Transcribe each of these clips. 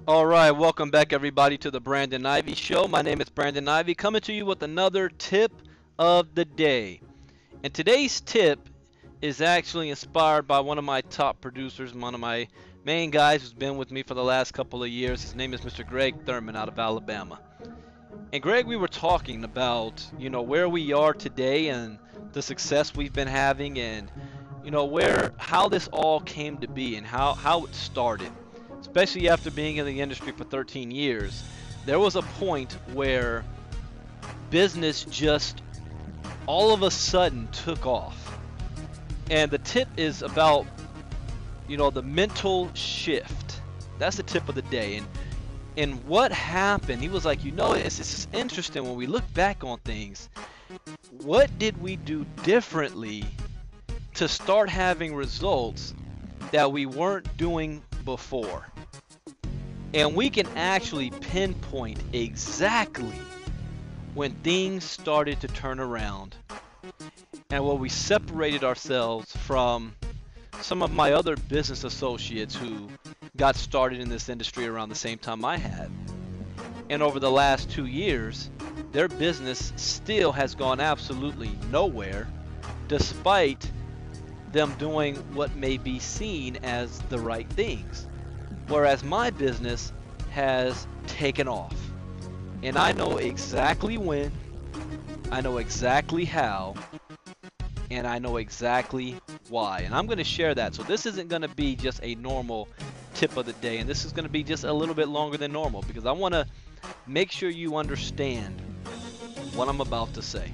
All right, welcome back everybody to the Brandon Ivey Show. My name is Brandon Ivey, coming to you with another tip of the day. And today's tip is actually inspired by one of my top producers, one of my main guys who's been with me for the last couple of years. His name is Mr. Greg Thurman out of Alabama. And Greg, we were talking about, where we are today and the success we've been having and, how this all came to be and how it started. Especially after being in the industry for 13 years, there was a point where business just all of a sudden took off. And the tip is about, the mental shift. That's the tip of the day. And what happened, he was like, it's interesting when we look back on things. What did we do differently to start having results that we weren't doing before? And we can actually pinpoint exactly when things started to turn around and where we separated ourselves from some of my other business associates who got started in this industry around the same time I had. And over the last 2 years, their business still has gone absolutely nowhere, despite them doing what may be seen as the right things. Whereas my business has taken off. And I know exactly when, I know exactly how, and I know exactly why. And I'm going to share that. So this isn't going to be just a normal tip of the day. And this is going to be just a little bit longer than normal because I want to make sure you understand what I'm about to say.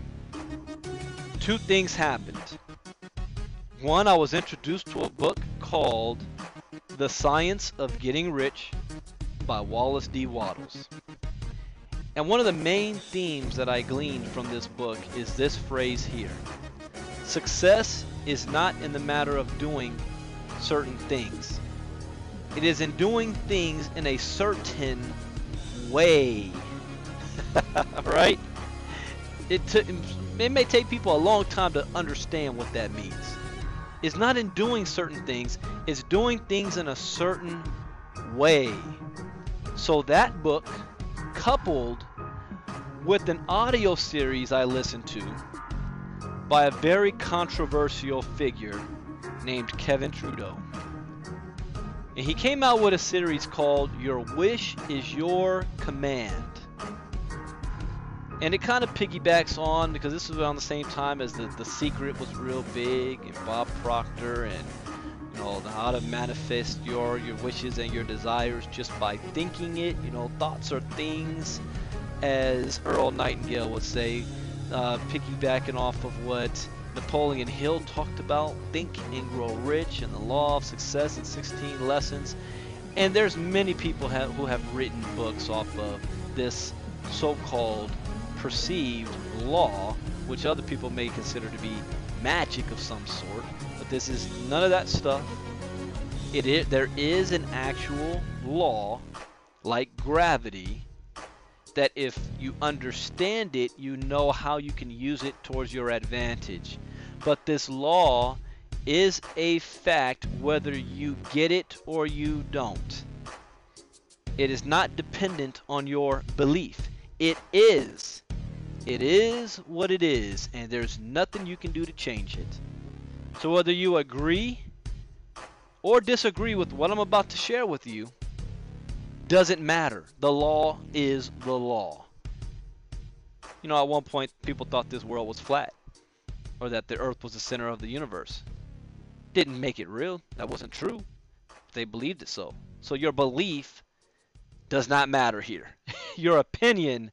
Two things happened. One, I was introduced to a book called The Science of Getting Rich by Wallace D. Wattles. And one of the main themes that I gleaned from this book is this phrase here. Success is not in the matter of doing certain things. It is in doing things in a certain way. Right? It may take people a long time to understand what that means. It's not in doing certain things, it's doing things in a certain way. So that book, coupled with an audio series I listened to by a very controversial figure named Kevin Trudeau. And he came out with a series called Your Wish is Your Command. And it kind of piggybacks on, because this was around the same time as The Secret was real big, and Bob Proctor, and how to manifest your wishes and your desires just by thinking it. Thoughts are things, as Earl Nightingale would say, piggybacking off of what Napoleon Hill talked about, Think and Grow Rich, and the Law of Success in 16 Lessons. And there's many people who have written books off of this so-called perceived law, which other people may consider to be magic of some sort, but this is none of that stuff. There is an actual law, like gravity, that if you understand it, you know how you can use it towards your advantage. But this law is a fact whether you get it or you don't. It is not dependent on your belief. It is. It is what it is, and there's nothing you can do to change it. So whether you agree or disagree with what I'm about to share with you, doesn't matter. The law is the law. At one point, people thought this world was flat, or that the earth was the center of the universe. Didn't make it real. That wasn't true. They believed it so. So your belief does not matter here. Your opinion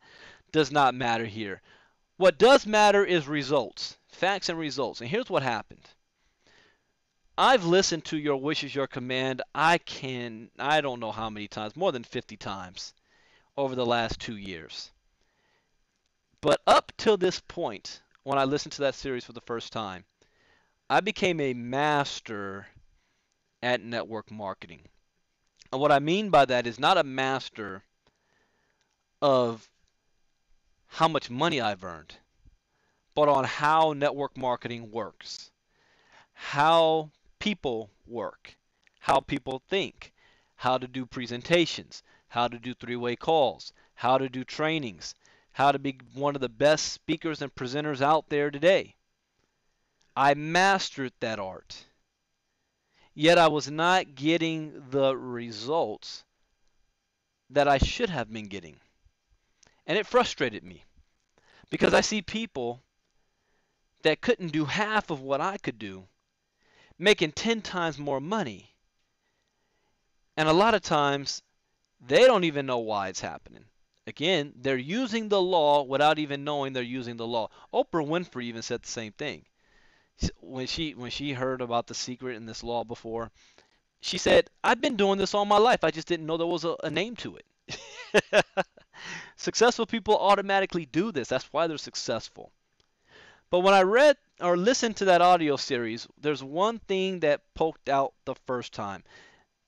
does not matter here. What does matter is results, facts and results. And here's what happened. I've listened to Your Wish is Your Command. I don't know how many times, more than 50 times over the last 2 years. But up till this point, when I listened to that series for the first time, I became a master at network marketing. And what I mean by that is not a master of how much money I've earned, but on how network marketing works, how people work, how people think, how to do presentations, how to do three-way calls, how to do trainings, how to be one of the best speakers and presenters out there today. I mastered that art. Yet I was not getting the results that I should have been getting. And it frustrated me because I see people that couldn't do half of what I could do, making 10 times more money. And a lot of times, they don't even know why it's happening. Again, they're using the law without even knowing they're using the law. Oprah Winfrey even said the same thing. When she heard about the secret in this law before, she said, I've been doing this all my life. I just didn't know there was a name to it. Successful people automatically do this. That's why they're successful. But when I read or listened to that audio series, there's one thing that poked out the first time.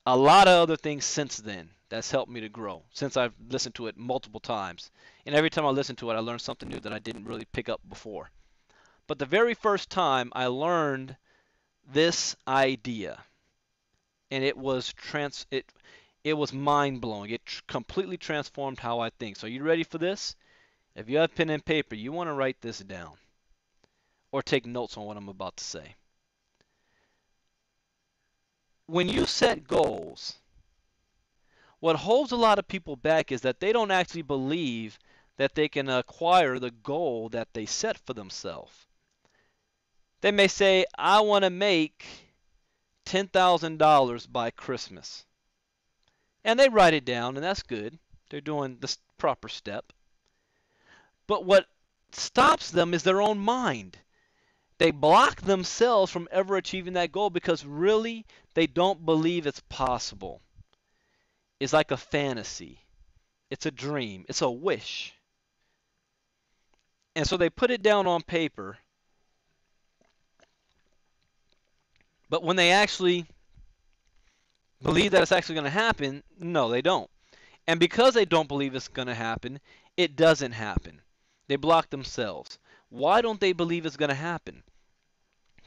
A lot of other things since then that's helped me to grow, since I've listened to it multiple times. And every time I listen to it, I learn something new that I didn't really pick up before. But the very first time I learned this idea, and it was mind-blowing. It completely transformed how I think. So are you ready for this? If you have pen and paper, you want to write this down or take notes on what I'm about to say. When you set goals, what holds a lot of people back is that they don't actually believe that they can acquire the goal that they set for themselves. They may say, I want to make $10,000 by Christmas. And they write it down, and that's good. They're doing the proper step. But what stops them is their own mind. They block themselves from ever achieving that goal because really they don't believe it's possible. It's like a fantasy. It's a dream. It's a wish. And so they put it down on paper. But when they actually believe that it's actually going to happen, no, they don't. And because they don't believe it's going to happen, it doesn't happen. They block themselves. Why don't they believe it's going to happen?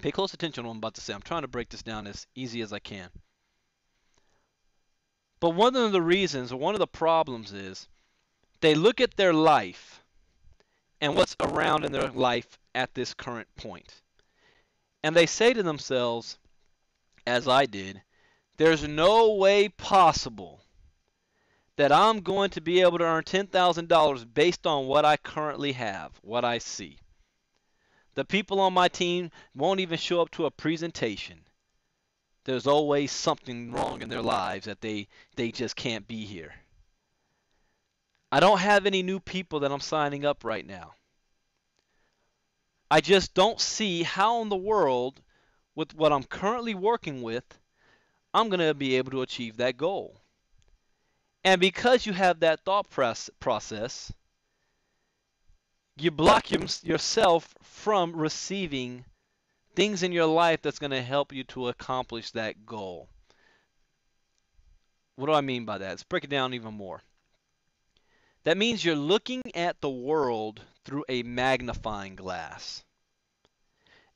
Pay close attention to what I'm about to say. I'm trying to break this down as easy as I can. But one of the reasons, or one of the problems is, they look at their life and what's around in their life at this current point. And they say to themselves, as I did, there's no way possible that I'm going to be able to earn $10,000 based on what I currently have, what I see. The people on my team won't even show up to a presentation. There's always something wrong in their lives that they just can't be here. I don't have any new people that I'm signing up right now. I just don't see how in the world, with what I'm currently working with, I'm going to be able to achieve that goal. And because you have that thought process, you block yourself from receiving things in your life that's going to help you to accomplish that goal. What do I mean by that? Let's break it down even more. That means you're looking at the world through a magnifying glass.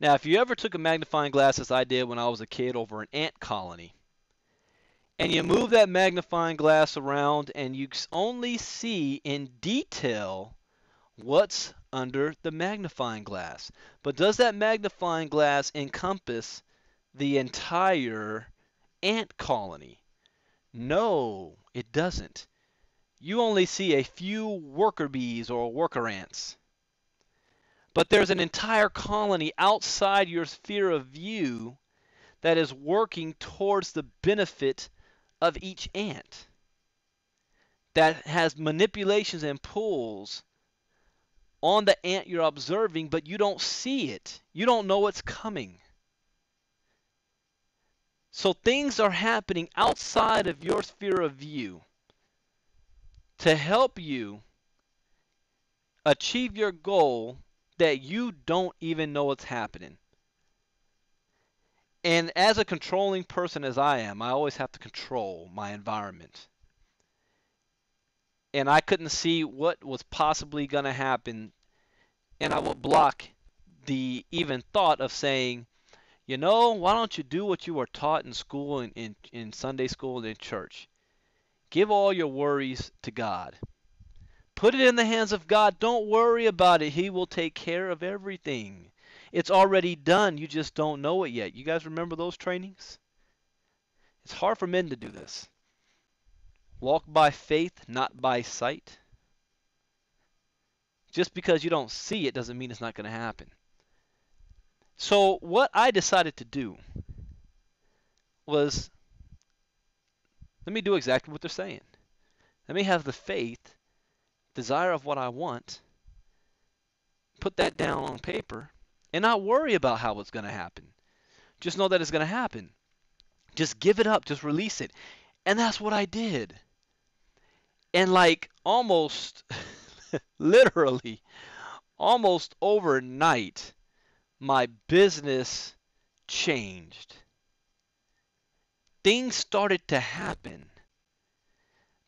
Now, if you ever took a magnifying glass, as I did when I was a kid, over an ant colony, and you move that magnifying glass around and you only see in detail what's under the magnifying glass. But does that magnifying glass encompass the entire ant colony? No, it doesn't. You only see a few worker bees or worker ants. But there's an entire colony outside your sphere of view that is working towards the benefit of each ant, that has manipulations and pulls on the ant you're observing, but you don't see it. You don't know it's coming. So things are happening outside of your sphere of view to help you achieve your goal that you don't even know it's happening. And as a controlling person as I am, I always have to control my environment. And I couldn't see what was possibly going to happen, and I would block the even thought of saying, you know, why don't you do what you were taught in school, in Sunday school, and in church? Give all your worries to God. Put it in the hands of God. Don't worry about it. He will take care of everything. It's already done. You just don't know it yet. You guys remember those trainings? It's hard for men to do this. Walk by faith, not by sight. Just because you don't see it doesn't mean it's not going to happen. So what I decided to do was, let me do exactly what they're saying. Let me have the faith, desire of what I want, put that down on paper, and not worry about how it's going to happen. Just know that it's going to happen. Just give it up. Just release it. And that's what I did. And like almost, literally, almost overnight, my business changed. Things started to happen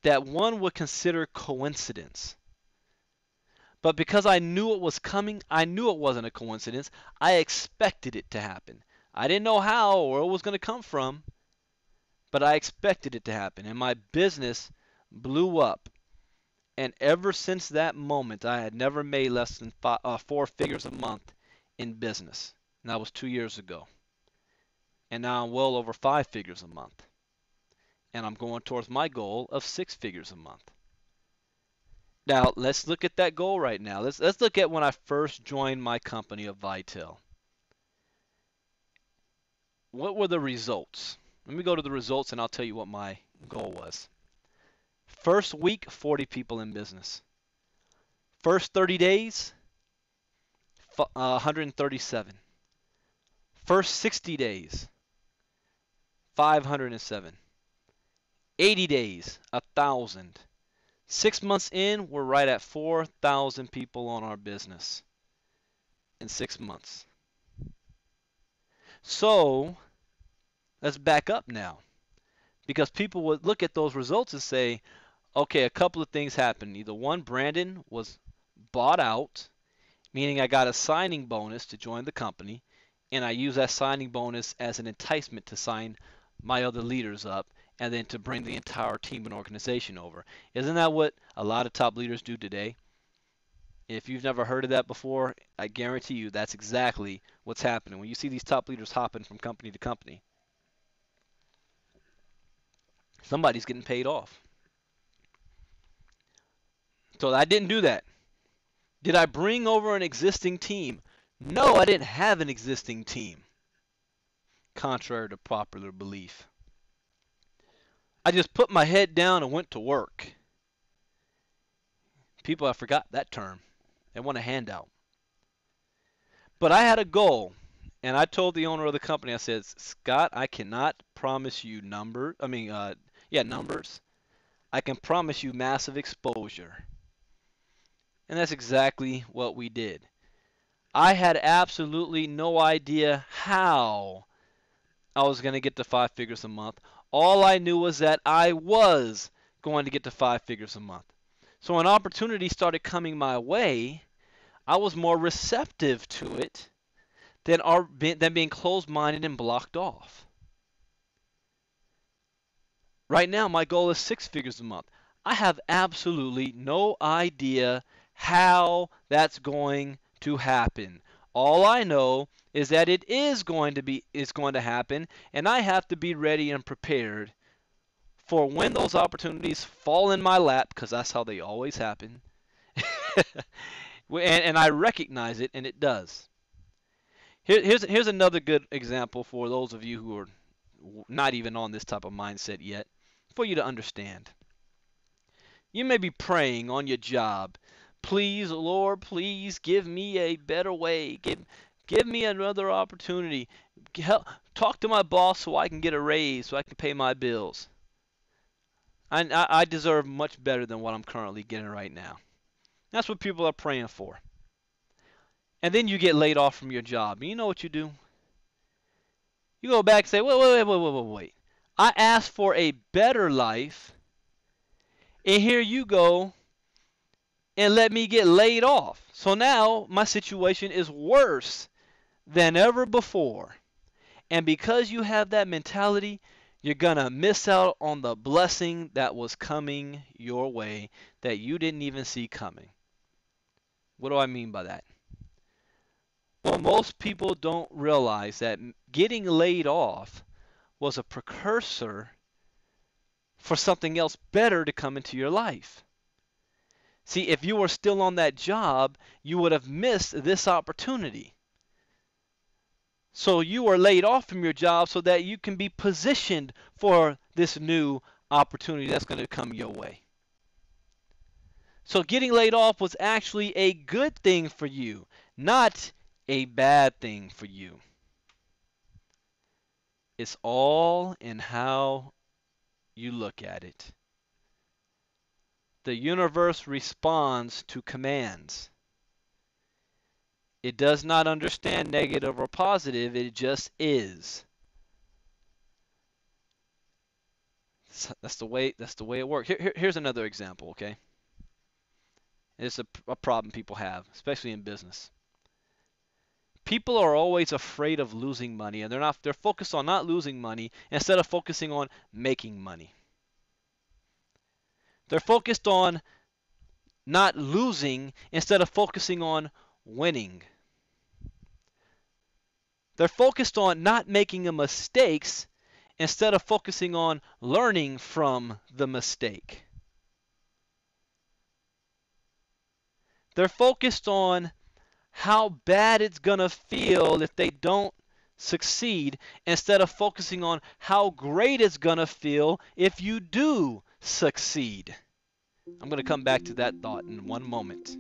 that one would consider coincidence. But because I knew it was coming, I knew it wasn't a coincidence. I expected it to happen. I didn't know how or where it was going to come from, but I expected it to happen. And my business blew up. And ever since that moment, I had never made less than 4 figures a month in business. And that was 2 years ago. And now I'm well over 5 figures a month. And I'm going towards my goal of 6 figures a month. Now, let's look at that goal right now. Let's look at when I first joined my company of Vitel. What were the results? Let me go to the results and I'll tell you what my goal was. First week, 40 people in business. First 30 days, 137. First 60 days, 507. 80 days, 1,000. 6 months in, we're right at 4,000 people on our business in 6 months. So let's back up now, because people would look at those results and say, okay, a couple of things happened. Either one, Brandon was bought out, meaning I got a signing bonus to join the company, and I use that signing bonus as an enticement to sign my other leaders up and then to bring the entire team and organization over. Isn't that what a lot of top leaders do today? If you've never heard of that before, I guarantee you that's exactly what's happening. When you see these top leaders hopping from company to company, somebody's getting paid off. So I didn't do that. Did I bring over an existing team? No, I didn't have an existing team, contrary to popular belief. I just put my head down and went to work. People have forgot that term. They want a handout. But I had a goal, and I told the owner of the company, I said, Scott, I cannot promise you numbers. I can promise you massive exposure. And that's exactly what we did. I had absolutely no idea how I was going to get to 5 figures a month. All I knew was that I was going to get to 5 figures a month. So when opportunities started coming my way, I was more receptive to it than being closed-minded and blocked off. Right now, my goal is 6 figures a month. I have absolutely no idea how that's going to happen. All I know is that it is going to happen, and I have to be ready and prepared for when those opportunities fall in my lap, because that's how they always happen. and I recognize it, and it does. Here's another good example for those of you who are not even on this type of mindset yet, for you to understand. You may be praying on your job, please, Lord, please give me a better way. Give me another opportunity. Talk to my boss so I can get a raise, so I can pay my bills. I deserve much better than what I'm currently getting right now. That's what people are praying for. And then you get laid off from your job. And you know what you do? You go back and say, wait. I asked for a better life, and here you go and let me get laid off. So now my situation is worse than ever before. And because you have that mentality, You're going to miss out on the blessing that was coming your way that you didn't even see coming. What do I mean by that? Well, most people don't realize that getting laid off was a precursor for something else better to come into your life. See, if you were still on that job, you would have missed this opportunity. So you are laid off from your job so that you can be positioned for this new opportunity that's going to come your way. So getting laid off was actually a good thing for you, not a bad thing for you. It's all in how you look at it. The universe responds to commands. It does not understand negative or positive, it just is. That's the way it works. Here's another example, okay? It's a problem people have, especially in business. People are always afraid of losing money, and they're focused on not losing money instead of focusing on making money. They're focused on not losing instead of focusing on winning. They're focused on not making mistakes instead of focusing on learning from the mistake. They're focused on how bad it's going to feel if they don't succeed instead of focusing on how great it's going to feel if you do succeed. I'm going to come back to that thought in one moment.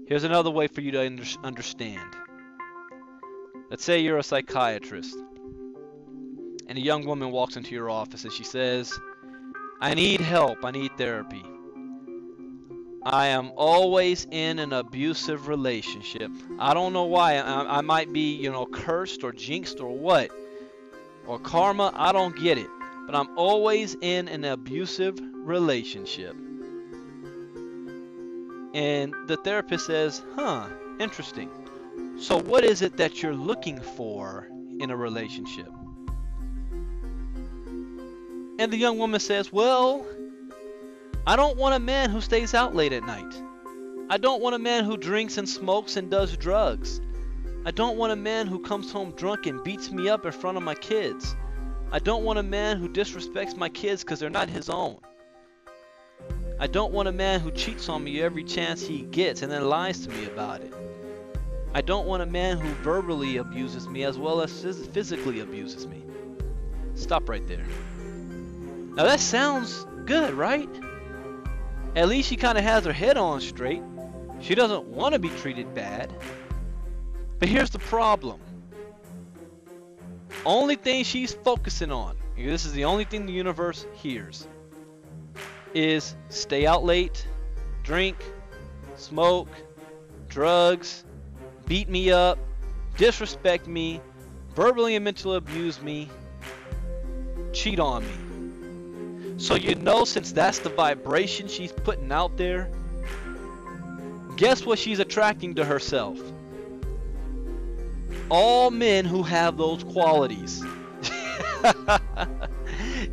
Here's another way for you to understand. Let's say you're a psychiatrist and a young woman walks into your office and she says, I need help, I need therapy. I am always in an abusive relationship. I don't know why. I might be, cursed or jinxed or what. Or karma, I don't get it. But I'm always in an abusive relationship. And the therapist says, interesting. So what is it that you're looking for in a relationship? And the young woman says, well, I don't want a man who stays out late at night. I don't want a man who drinks and smokes and does drugs. I don't want a man who comes home drunk and beats me up in front of my kids. I don't want a man who disrespects my kids because they're not his own. I don't want a man who cheats on me every chance he gets and then lies to me about it. I don't want a man who verbally abuses me as well as physically abuses me. Stop right there. Now that sounds good, right? At least she kind of has her head on straight. She doesn't want to be treated bad. But here's the problem. Only thing she's focusing on, this is the only thing the universe hears, is stay out late, drink, smoke, drugs, beat me up, disrespect me, verbally and mentally abuse me, cheat on me. So since that's the vibration she's putting out there, guess what she's attracting to herself? All men who have those qualities.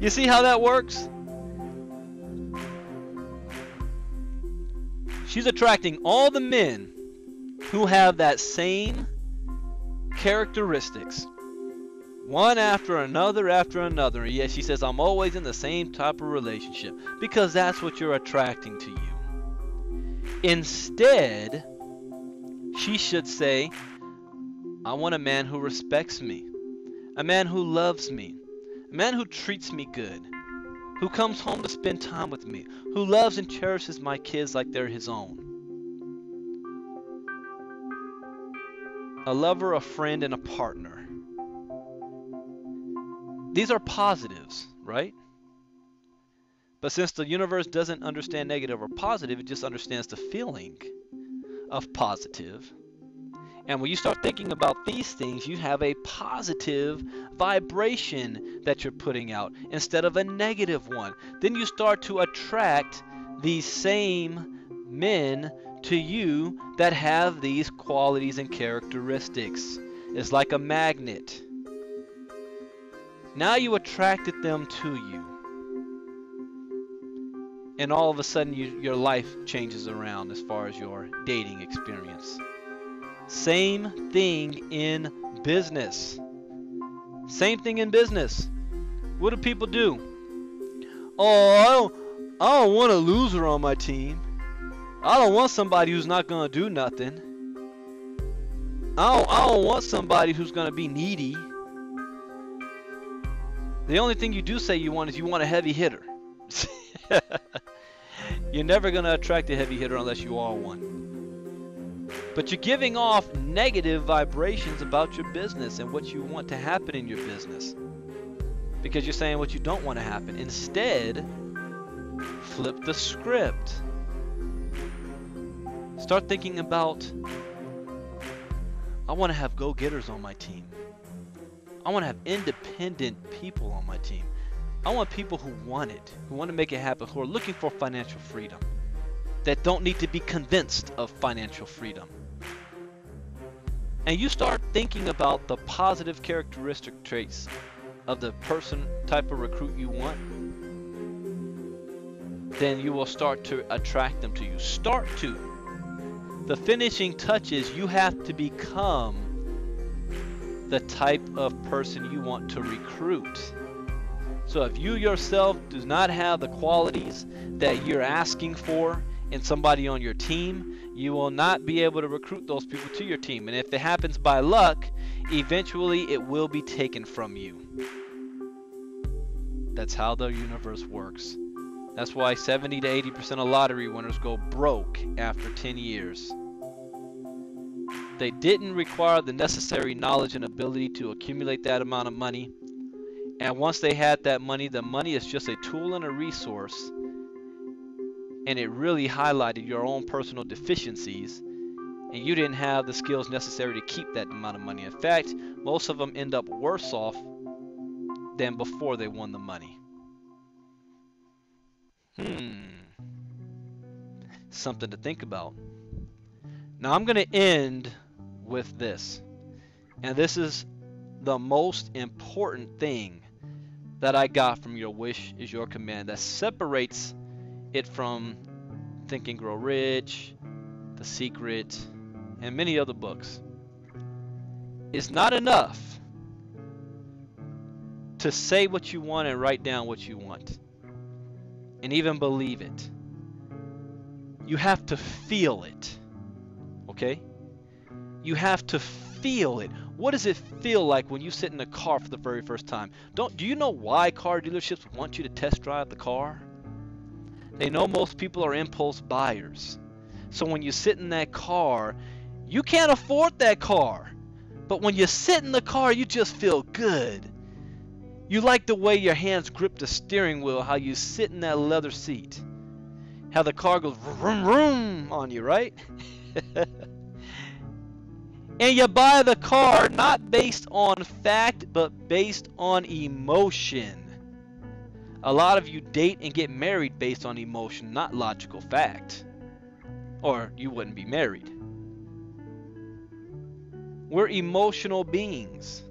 You see how that works? She's attracting all the men who have that same characteristics. One after another after another. And yet she says, I'm always in the same type of relationship. Because that's what you're attracting to you. Instead, she should say, I want a man who respects me. A man who loves me. A man who treats me good. Who comes home to spend time with me. Who loves and cherishes my kids like they're his own. A lover, a friend, and a partner. These are positives, right? But since the universe doesn't understand negative or positive, it just understands the feeling of positive. And when you start thinking about these things, you have a positive vibration that you're putting out instead of a negative one. Then you start to attract these same men to you that have these qualities and characteristics. It's like a magnet. Now you attracted them to you. And all of a sudden your life changes around as far as your dating experience. Same thing in business. Same thing in business. What do people do? Oh, I don't want a loser on my team. I don't want somebody who's not going to do nothing. I don't want somebody who's going to be needy. The only thing you do say you want is you want a heavy hitter. You're never going to attract a heavy hitter unless you are one. But you're giving off negative vibrations about your business and what you want to happen in your business. Because you're saying what you don't want to happen. Instead, flip the script. Start thinking about, I want to have go-getters on my team. I want to have independent people on my team. I want people who want it, who want to make it happen, who are looking for financial freedom, that don't need to be convinced of financial freedom. And you start thinking about the positive characteristic traits of the person, type of recruit you want, then you will start to attract them to you. Start to. The finishing touch is you have to become the type of person you want to recruit. So if you yourself do not have the qualities that you're asking for in somebody on your team, you will not be able to recruit those people to your team. And if it happens by luck, eventually it will be taken from you. That's how the universe works. That's why 70 to 80% of lottery winners go broke after 10 years. They didn't require the necessary knowledge and ability to accumulate that amount of money. And once they had that money, the money is just a tool and a resource. And it really highlighted your own personal deficiencies. And you didn't have the skills necessary to keep that amount of money. In fact, most of them end up worse off than before they won the money. Something to think about. Now I'm going to end with this. And this is the most important thing that I got from Your Wish is Your Command, that separates it from Think and Grow Rich, The Secret, and many other books. It's not enough to say what you want and write down what you want and even believe it. You have to feel it. Okay? You have to feel it. What does it feel like when you sit in a car for the very first time? Do you know why car dealerships want you to test drive the car? They know most people are impulse buyers. So when you sit in that car, you can't afford that car. But when you sit in the car, you just feel good. You like the way your hands grip the steering wheel, how you sit in that leather seat. How the car goes vroom vroom on you, right? And you buy the car not based on fact, but based on emotion. A lot of you date and get married based on emotion, not logical fact. Or you wouldn't be married. We're emotional beings.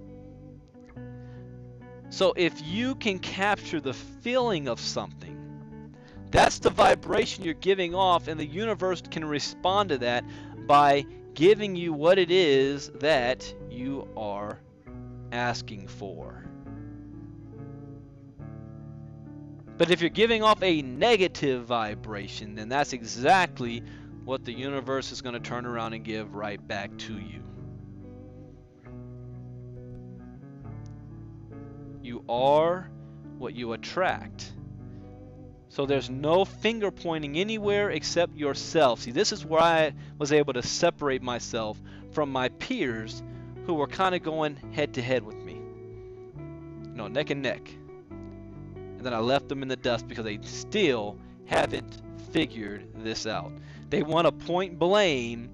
So if you can capture the feeling of something, that's the vibration you're giving off, and the universe can respond to that by giving you what it is that you are asking for. But if you're giving off a negative vibration, then that's exactly what the universe is going to turn around and give right back to you. You are what you attract. So there's no finger pointing anywhere except yourself. See, this is where I was able to separate myself from my peers who were kind of going head to head with me. No, neck and neck. And then I left them in the dust because they still haven't figured this out. They want to point blame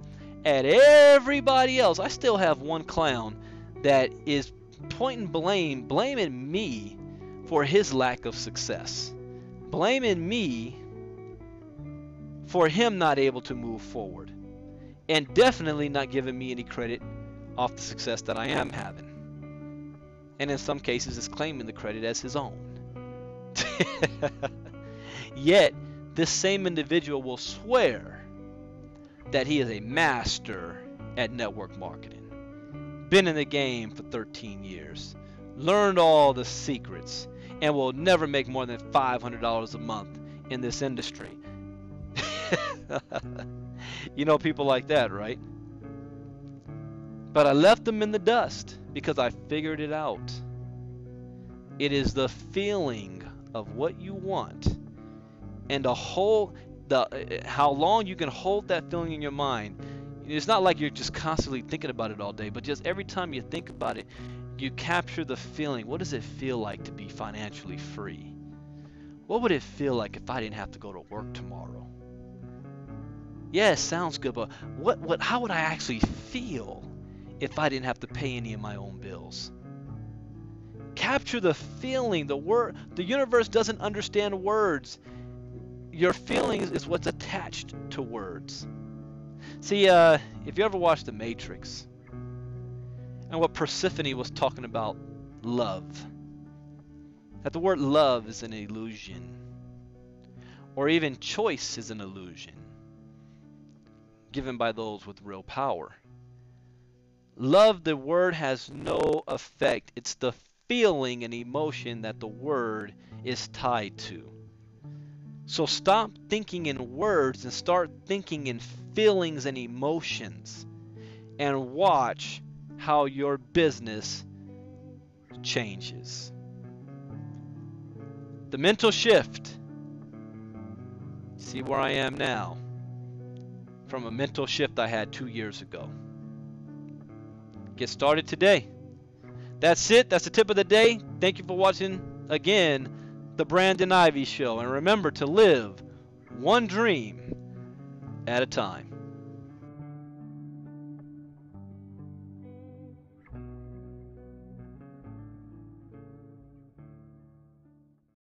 at everybody else. I still have one clown that is pointing blame, blaming me for his lack of success. Blaming me for him not able to move forward, and definitely not giving me any credit off the success that I am having. and in some cases is claiming the credit as his own. Yet, this same individual will swear that he is a master at network marketing, been in the game for 13 years, learned all the secrets, and will never make more than $500 a month in this industry. You know people like that, right? But I left them in the dust because I figured it out. It is the feeling of what you want and how long you can hold that feeling in your mind. It's not like you're just constantly thinking about it all day, but just every time you think about it, you capture the feeling. What does it feel like to be financially free? What would it feel like if I didn't have to go to work tomorrow? Yeah, it sounds good, but how would I actually feel if I didn't have to pay any of my own bills? Capture the feeling. The universe doesn't understand words. Your feelings is what's attached to words. See, if you ever watched The Matrix, and what Persephone was talking about, love. That the word love is an illusion. Or even choice is an illusion given by those with real power. Love, the word has no effect. It's the feeling and emotion that the word is tied to. So stop thinking in words and start thinking in feelings and emotions, and watch how your business changes. The mental shift. See where I am now from a mental shift I had 2 years ago. Get started today. That's it. That's the tip of the day. Thank you for watching again the Brandon Ivey Show. And remember to live one dream at a time.